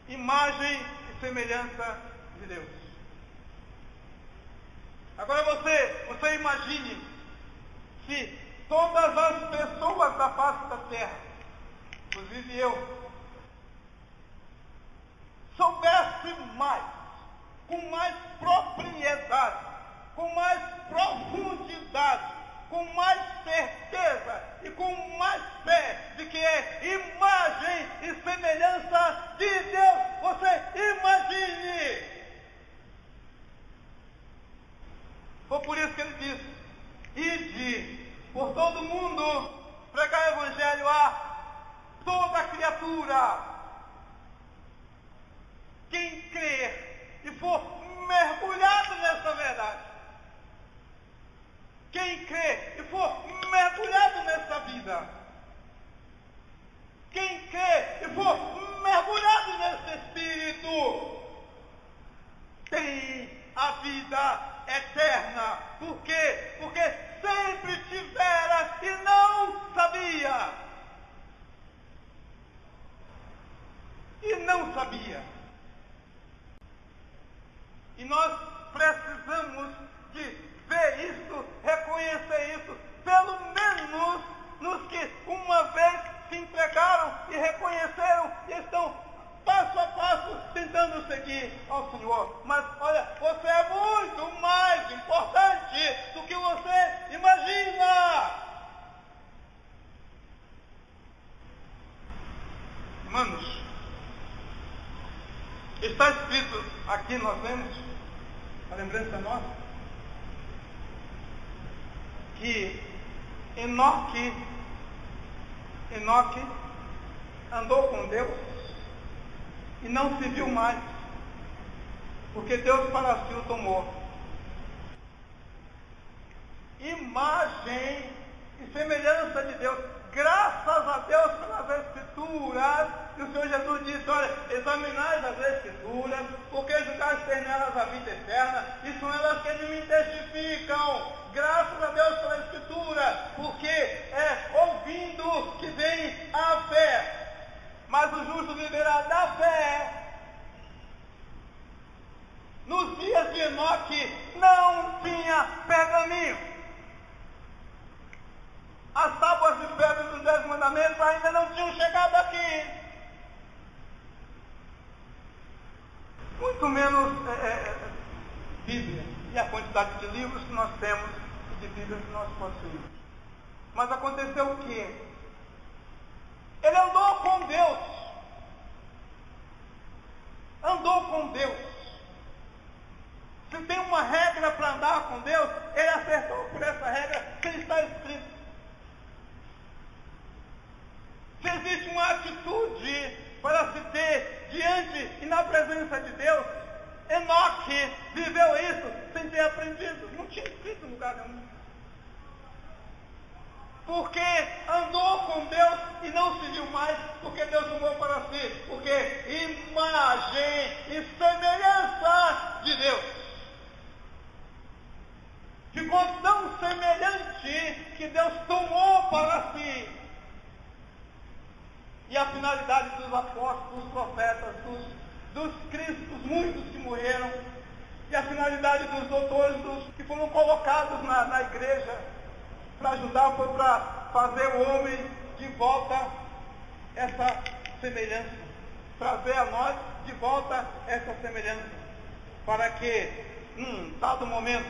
imagem e semelhança de Deus. Agora você imagine se todas as pessoas da face da terra, inclusive eu, soubesse mais, com mais propriedade, com mais profundidade, com mais certeza e com mais fé de que é imagem e semelhança de Deus. Você imagine! Foi por isso que ele disse: ide por todo mundo, pregar o evangelho a toda criatura. Quem crer e for mergulhado nessa verdade, quem crê e for mergulhado nessa vida, quem crê e for mergulhado nesse Espírito, tem a vida eterna. Por quê? Porque sempre tivera e não sabia. E não sabia. E nós precisamos de ver isso, reconhecer isso, pelo menos nos que uma vez se entregaram e reconheceram e estão passo a passo tentando seguir ao Senhor. Mas olha, você é muito mais importante do que você imagina. Irmãos, está escrito aqui, nós lemos, a lembrança nossa, que Enoque andou com Deus e não se viu mais, porque Deus para si o tomou. Imagem e semelhança de Deus. Graças a Deus pelas Escrituras. E o Senhor Jesus disse: olha, examinai as Escrituras, porque julgais ter nelas a vida eterna, e são elas que me testificam. Graças a Deus pela Escritura, porque é ouvindo que vem a fé. Mas o justo viverá da fé. Nos dias de Enoque não tinha pergaminho. As tábuas de pedra dos 10 mandamentos ainda não tinham chegado aqui. Muito menos Bíblia e a quantidade de livros que nós temos e de Bíblias que nós possuímos. Mas aconteceu o quê? Ele andou com Deus. Andou com Deus. Se tem uma regra para andar com Deus, ele acertou por essa regra que está escrito. Se existe uma atitude para se ter diante e na presença de Deus, Enoque viveu isso sem ter aprendido. Não tinha escrito em lugar nenhum. Porque andou com Deus e não se viu mais, porque Deus tomou para si. Porque imagem e semelhança de Deus. Ficou tão semelhante que Deus tomou para si. E a finalidade dos apóstolos, dos profetas, dos cristos, muitos que morreram, e a finalidade dos doutores, dos que foram colocados na igreja para ajudar, foi para fazer o homem de volta essa semelhança, trazer a nós de volta essa semelhança, para que, num dado momento,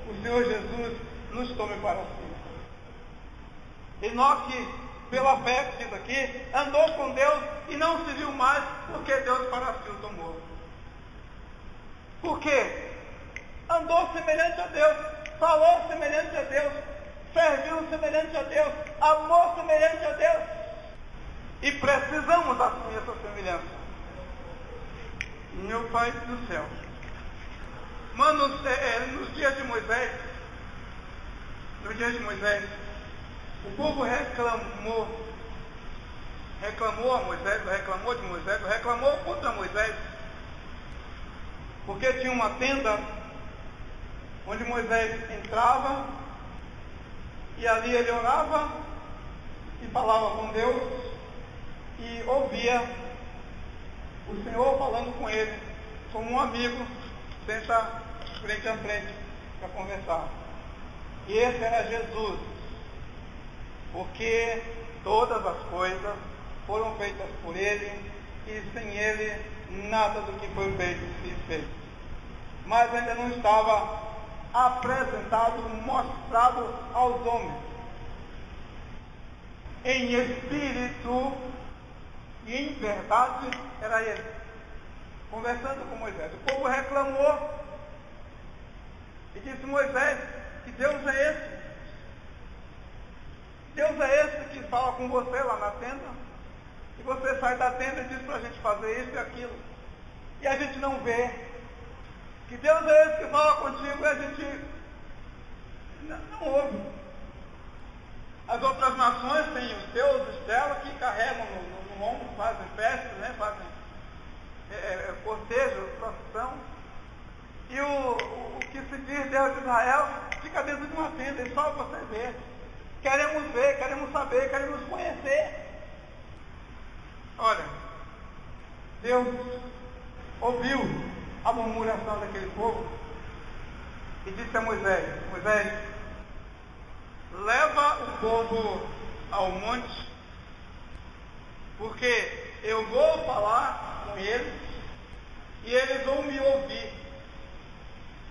o Senhor Jesus nos tome para si. Enoque, pela fé, diz aqui, andou com Deus e não se viu mais, porque Deus para si o tomou. Por quê? Andou semelhante a Deus, falou semelhante a Deus, serviu semelhante a Deus, amou semelhante a Deus. E precisamos assumir essa semelhança. Meu Pai do céu. Mano, nos dias de Moisés, o povo reclamou a Moisés, reclamou de Moisés, reclamou contra Moisés, porque tinha uma tenda onde Moisés entrava e ali ele orava e falava com Deus e ouvia o Senhor falando com ele, como um amigo, senta frente a frente para conversar. E esse era Jesus, porque todas as coisas foram feitas por ele, e sem ele nada do que foi feito se fez. Mas ainda não estava apresentado, mostrado aos homens. Em espírito e em verdade era ele, conversando com Moisés. O povo reclamou e disse: Moisés, que Deus é esse? Deus é esse que fala com você lá na tenda? E você sai da tenda e diz para a gente fazer isso e aquilo, e a gente não vê. Que Deus é esse que fala contigo e a gente não ouve. As outras nações têm os deuses dela que carregam no ombro, fazem festas, né? Fazem cortejo, procissão. E o que se diz Deus de Israel fica dentro de uma tenda, e só você vê. Queremos ver, queremos saber, queremos conhecer. Olha, Deus ouviu a murmuração daquele povo e disse a Moisés: Moisés, leva o povo ao monte, porque eu vou falar com eles e eles vão me ouvir,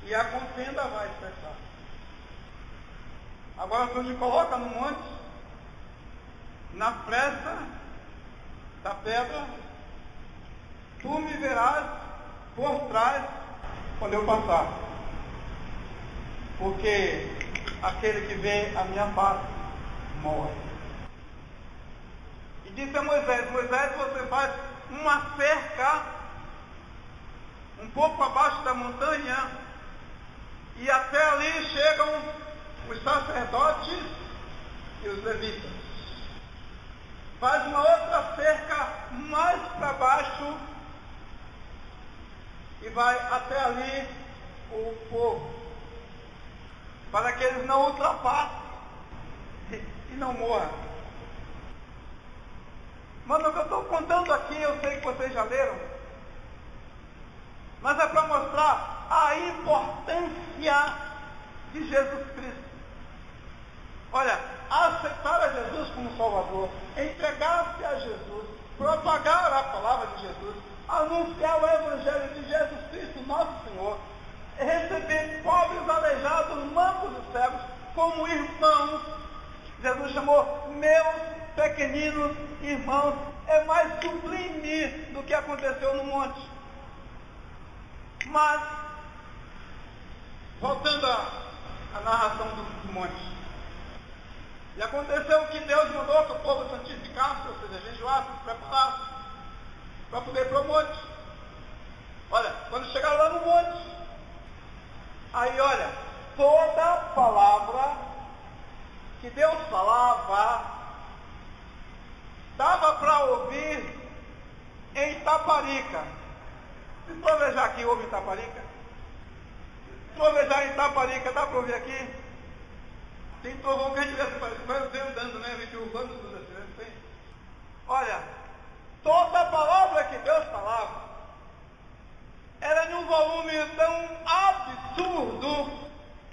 e a contenda vai cessar. Agora tu te coloca no monte, na fresta da pedra, tu me verás por trás quando eu passar, porque aquele que vê a minha face morre. E disse a Moisés: Moisés, você faz uma cerca um pouco abaixo da montanha, e até ali chegam os sacerdotes e os levitas. Faz uma outra cerca mais para baixo e vai até ali o povo, para que eles não ultrapassem e não morram. Mas o que eu estou contando aqui, eu sei que vocês já leram, mas é para mostrar a importância de Jesus Cristo. Olha, aceitar a Jesus como Salvador, entregar-se a Jesus, propagar a palavra de Jesus, anunciar o Evangelho de Jesus Cristo, nosso Senhor, receber pobres, aleijados, mancos e cegos como irmãos. Jesus chamou meus pequeninos irmãos. É mais sublime do que aconteceu no monte. Mas, voltando à narração do monte, e aconteceu que Deus mandou que o povo santificasse, ou seja, jejuasse, se preparasse para poder ir para o monte. Olha, quando chegaram lá no monte, aí olha, toda palavra que Deus falava, dava para ouvir em Itaparica. Se trovejar aqui, ouve em Itaparica? Se trovejar em Itaparica, dá para ouvir aqui? Tem trovão que a gente vai andando, né? A gente urbando tudo assim, né? Tem. Olha, toda a palavra que Deus falava era de um volume tão absurdo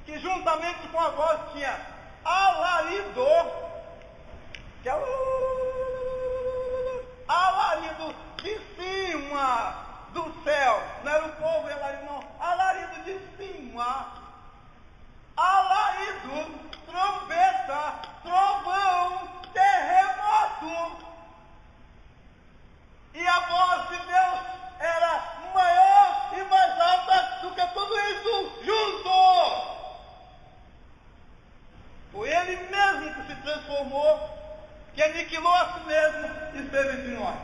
que juntamente com a voz tinha alarido, que é alarido de cima do céu. Não era o povo alarido, não. Alarido de cima. Alarido, trombeta, trovão, terremoto. E a voz de Deus era maior e mais alta do que tudo isso junto. Foi ele mesmo que se transformou, que aniquilou a si mesmo e esteve entre nós.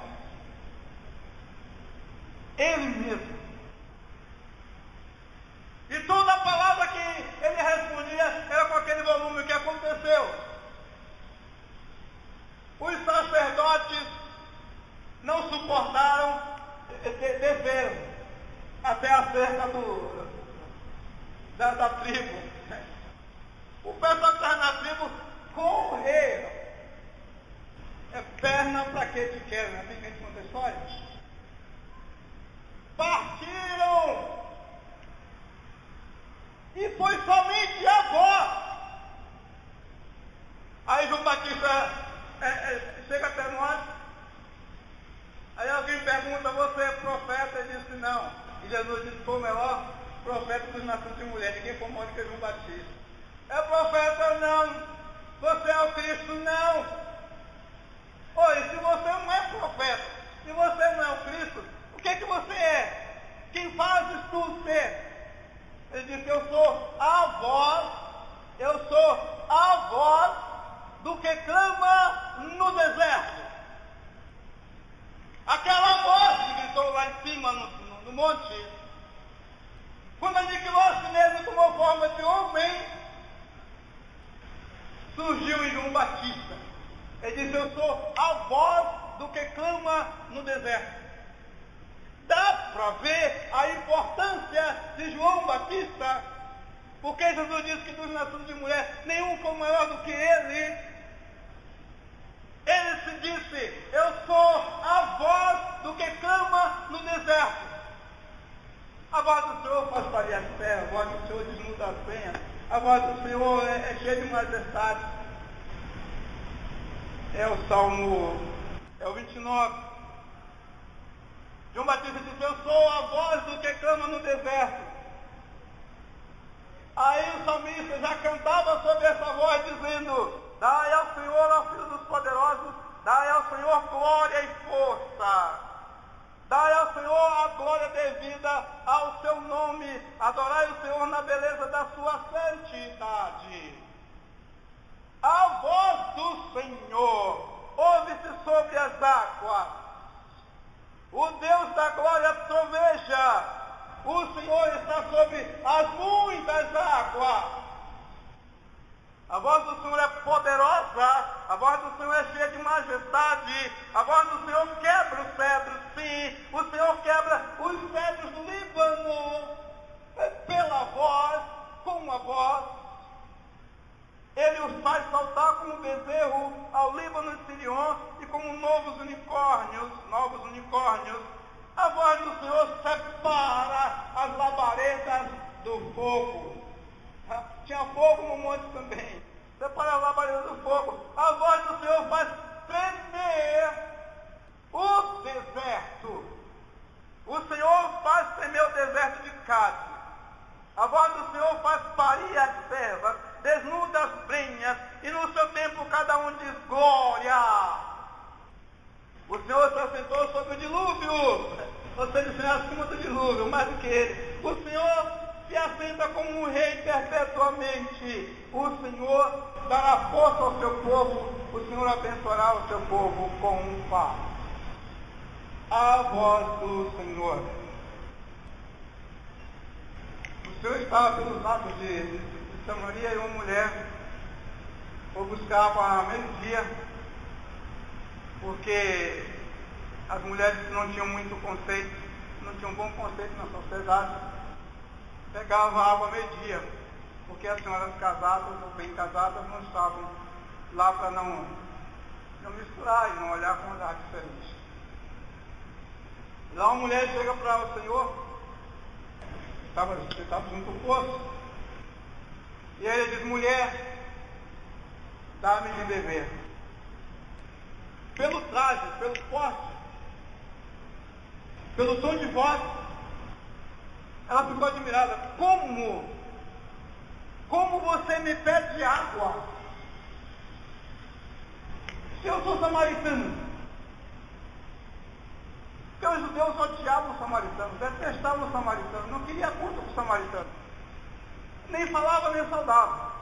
Ele mesmo. E toda a palavra que ele respondia era com aquele volume. O que aconteceu? Os sacerdotes não suportaram, desceram até a cerca da tribo. O pessoal que estava na tribo correram. É perna para que te quer, não é assim que a gente conta a história? E Jesus disse que foi o melhor profeta dos nascidos de mulher. Ninguém foi maior do que João Batista. É profeta ou não? Você é o Cristo? Não. Oi, se você não é profeta, se você não é o Cristo, o que você é? Quem fazes tu ser? Ele disse, eu sou a voz do que clama no deserto. Aquela voz que gritou lá em cima no monte, quando aniquilou a si mesmo tomou forma de homem, surgiu em João Batista. Ele disse, eu sou a voz do que clama no deserto. Dá para ver a importância de João Batista, porque Jesus disse que dos nascidos de mulher, nenhum foi maior do que ele. Ele se disse, eu sou a voz do que clama no deserto. A voz do Senhor faz parir as terras, a voz do Senhor desnuda as penhas, a voz do Senhor é cheia de majestade. É o Salmo, é o 29. João Batista disse, eu sou a voz do que clama no deserto. Aí o salmista já cantava sobre essa voz, dizendo, dai ao Senhor, ao Filho dos poderosos, dai ao Senhor glória e força. Dai ao Senhor a glória devida ao seu nome. Adorai o Senhor na beleza da sua santidade. A voz do Senhor ouve-se sobre as águas. O Deus da glória troveja. O Senhor está sobre as muitas águas. A voz do Senhor é poderosa, a voz do Senhor é cheia de majestade, a voz do Senhor quebra os cedros, sim, o Senhor quebra os cedros do Líbano, pela voz, com a voz. Ele os faz saltar como um bezerro ao Líbano de Sirion e como novos unicórnios. A voz do Senhor separa as labaredas do fogo. Tinha fogo no monte também. Separa as labaredas do fogo. A voz do Senhor faz tremer o deserto. O Senhor faz tremer o deserto de Cádiz. A voz do Senhor faz parir as servas, desnuda as brenhas, e no seu tempo cada um diz glória. O Senhor se assentou sobre o dilúvio. Você disse acima do dilúvio, mais do que ele. O Senhor se assenta como um rei perpetuamente. O Senhor dará força ao seu povo. O Senhor abençoará o seu povo com um fato. A voz do Senhor. O Senhor estava pelos lados de Samaria e uma mulher foi buscar para meio-dia, porque as mulheres que não tinham muito conceito, não tinham bom conceito na sociedade, pegavam água meio-dia, porque as senhoras casadas ou bem casadas não estavam lá para não misturar e não olhar com um olhar diferente. Lá uma mulher chega para o Senhor, estava junto ao poço, e ele diz, mulher, dá-me de beber. Pelo traje, pelo porte, pelo tom de voz, ela ficou admirada. Como você me pede água? Se eu sou samaritano. Porque os judeus odiavam os samaritanos, detestavam os samaritanos, não queria culto com os samaritanos. Nem falava nem saudava.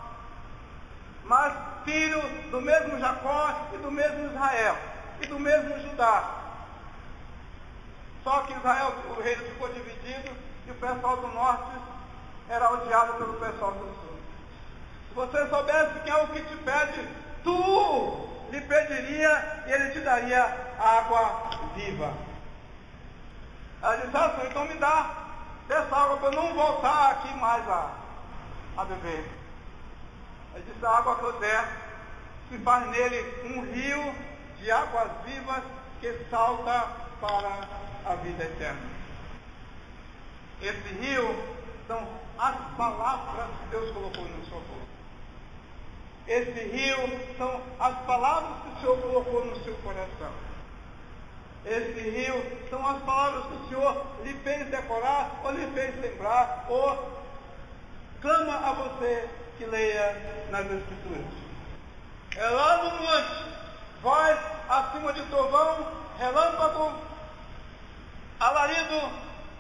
Mas filho do mesmo Jacó e do mesmo Israel e do mesmo Judá. Só que Israel, o reino ficou dividido e o pessoal do norte era odiado pelo pessoal do sul. Se você soubesse quem é o que te pede, tu lhe pediria e ele te daria água viva. Ela disse, Senhor, então me dá dessa água para eu não voltar aqui mais a beber. Ele disse, a água que eu der, se faz nele um rio de águas vivas que salta para a vida eterna. Esse rio são as palavras que Deus colocou no seu corpo. Esse rio são as palavras que o Senhor colocou no seu coração. esse rio, são as palavras que o Senhor lhe fez decorar, ou lhe fez lembrar, ou clama a você que leia nas Escrituras. É lá no monte, voz acima de trovão, relâmpago, alarido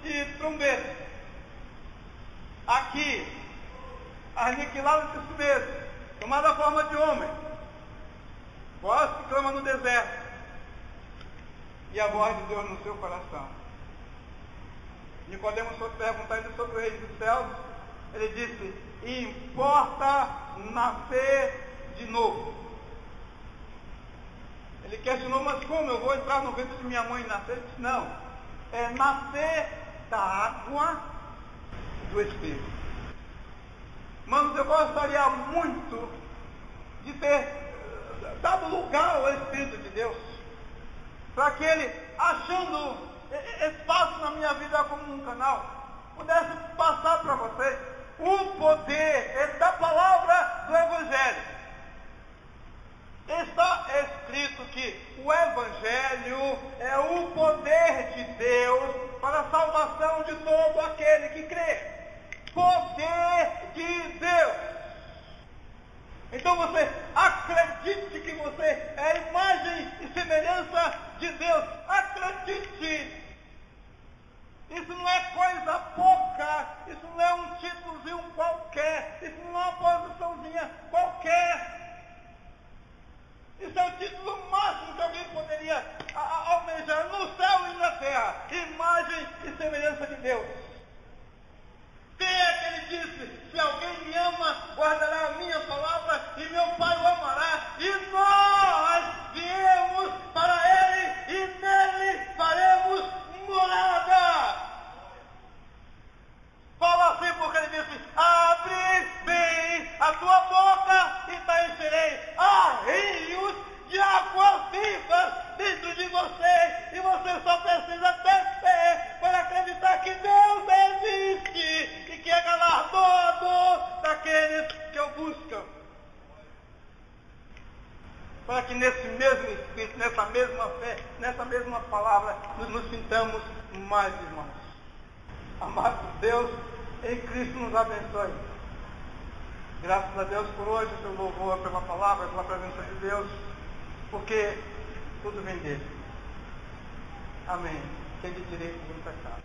e trombeta. Aqui, aniquilado de si mesmo, tomada a forma de homem, voz que clama no deserto, e a voz de Deus no seu coração. Nicodemos foi perguntar ele sobre o reino dos céus, ele disse: importa nascer de novo. Ele questionou: mas como eu vou entrar no ventre de minha mãe e nascer? Ele disse: não, é nascer da água do Espírito. Manos, eu gostaria muito de ter dado lugar ao Espírito de Deus, para que Ele, achando espaço na minha vida como um canal, pudesse passar para vocês o poder da palavra do Evangelho. Está escrito que o Evangelho é o poder de Deus para a salvação de todo aquele que crê. Poder de Deus. Então você acredite que você é a imagem e semelhança de Deus. Acredite. Isso não é coisa pouca. Isso não é um títulozinho qualquer. Isso não é uma posiçãozinha qualquer. Isso é o título máximo que alguém poderia almejar no céu e na terra. Imagem e semelhança de Deus. Quem é que ele disse: se alguém me ama, guardará a minha palavra e meu Pai o amará, e nós viemos para ele e nele faremos morada. Fala assim porque ele disse: abre bem a tua boca e te encherei. Há rios de águas vivas dentro de você, e você só precisa ter fé para acreditar que Deus existe e que é galardoador daqueles que o buscam. Para que nesse mesmo Espírito, nessa mesma fé, nessa mesma palavra, nos sintamos mais irmãos. Amado Deus, em Cristo nos abençoe. Graças a Deus por hoje, pelo louvor, pela palavra, pela presença de Deus, porque tudo vem dele. Amém. Quem de direito não pecado.